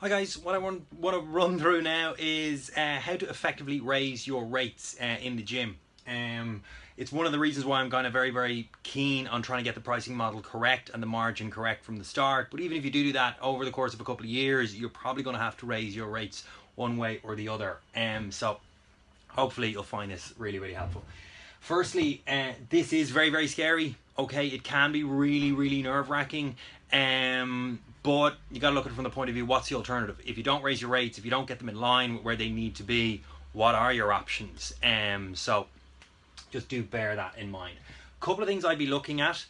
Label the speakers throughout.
Speaker 1: Hi guys, what I want to run through now is how to effectively raise your rates in the gym. It's one of the reasons why I'm kind of very keen on trying to get the pricing model correct and the margin correct from the start. But even if you do that over the course of a couple of years, you're probably going to have to raise your rates one way or the other. So hopefully you'll find this really helpful. Firstly, this is very scary. Okay, it can be really nerve wracking. But you got to look at it from the point of view: what's the alternative? If you don't raise your rates, if you don't get them in line with where they need to be, what are your options? So just do bear that in mind. A couple of things I'd be looking at.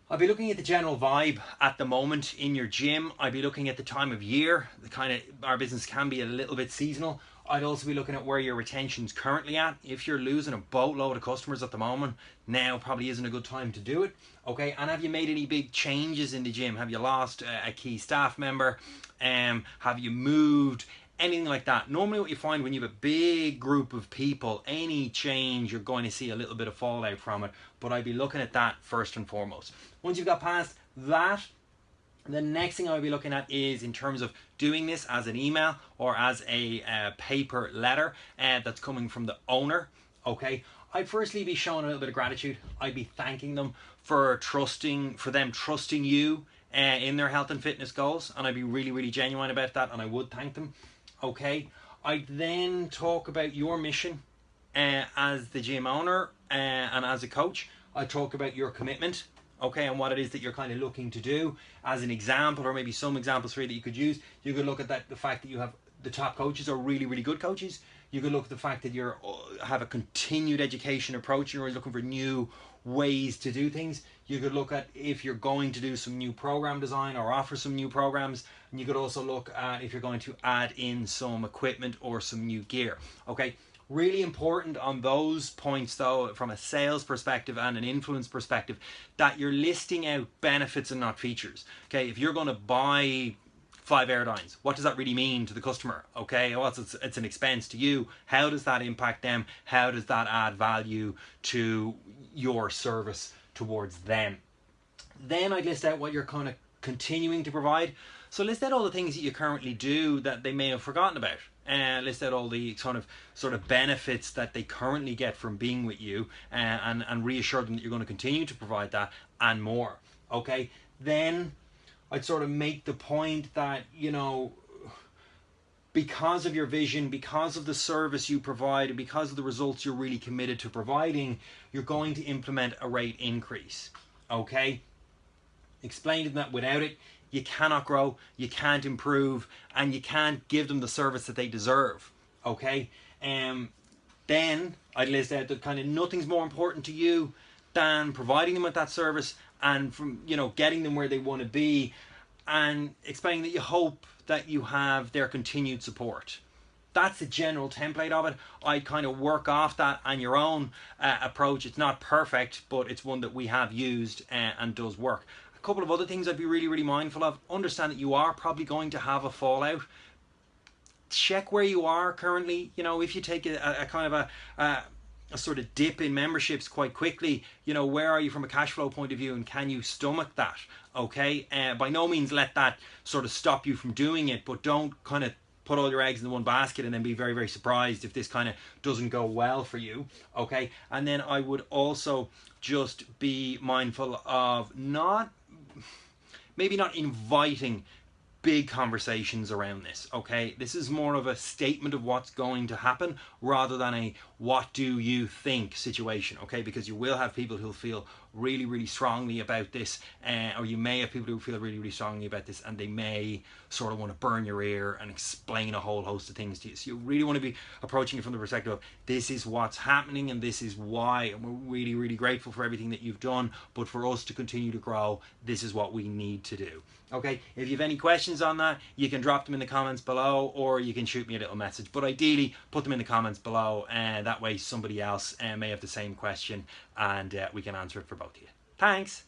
Speaker 1: I'd be looking at the general vibe at the moment in your gym. I'd be looking at the time of year. The kind of our business can be a little bit seasonal. I'd also be looking at where your retention's currently at. If you're losing a boatload of customers at the moment, now probably isn't a good time to do it. Okay, and have you made any big changes in the gym? Have you lost a key staff member? Have you moved? Anything like that. Normally what you find when you have a big group of people, any change, you're going to see a little bit of fallout from it. But I'd be looking at that first and foremost. Once you've got past that, the next thing I'll be looking at is in terms of doing this as an email or as a paper letter that's coming from the owner. Okay, I'd firstly be showing a little bit of gratitude. I'd be thanking them for them trusting you in their health and fitness goals, and I'd be really genuine about that, and I would thank them. Okay, I'd then talk about your mission as the gym owner and as a coach. I'd talk about your commitment, okay, and what it is that you're kind of looking to do as an example, or maybe some examples for you that you could use. You could look at that, the fact that you have the top coaches are really good coaches. You could look at the fact that you have a continued education approach. You're always looking for new ways to do things. You could look at if you're going to do some new program design or offer some new programs, and you could also look at if you're going to add in some equipment or some new gear. Okay, really important on those points though, from a sales perspective and an influence perspective, that you're listing out benefits and not features. Okay, if you're going to buy 5 Airdynes, what does that really mean to the customer? Okay, well, it's an expense to you. How does that impact them? How does that add value to your service towards them? Then I'd list out what you're kind of continuing to provide. So list out all the things that you currently do that they may have forgotten about. List out all the sort of benefits that they currently get from being with you, and reassure them that you're going to continue to provide that and more. Okay, then I'd sort of make the point that, you know, because of your vision, because of the service you provide, and because of the results you're really committed to providing, you're going to implement a rate increase. Okay? Explain to them that without it, you cannot grow, you can't improve, and you can't give them the service that they deserve. Okay? Then I'd list out that kind of nothing's more important to you than providing them with that service and from, you know, getting them where they want to be, and explaining that you hope that you have their continued support. That's the general template of it. I kind of work off that on your own approach. It's not perfect, but it's one that we have used and does work. A couple of other things I'd be really mindful of. Understand that you are probably going to have a fallout. Check where you are currently. You know, if you take a kind of a sort of dip in memberships quite quickly, you know, where are you from a cash flow point of view, and can you stomach that? Okay, by no means let that sort of stop you from doing it, but don't kind of put all your eggs in one basket and then be very surprised if this kind of doesn't go well for you. Okay, and then I would also just be mindful of maybe not inviting big conversations around this. Okay, this is more of a statement of what's going to happen rather than a what do you think situation. Okay, because you will have people who feel really strongly about this, or you may have people who feel really strongly about this, and they may sort of want to burn your ear and explain a whole host of things to you. So you really want to be approaching it from the perspective of this is what's happening and this is why, and we're really grateful for everything that you've done, but for us to continue to grow, this is what we need to do. Okay, if you have any questions on that, you can drop them in the comments below, or you can shoot me a little message, but ideally put them in the comments below, and that way somebody else may have the same question, and we can answer it for both of you. Thanks.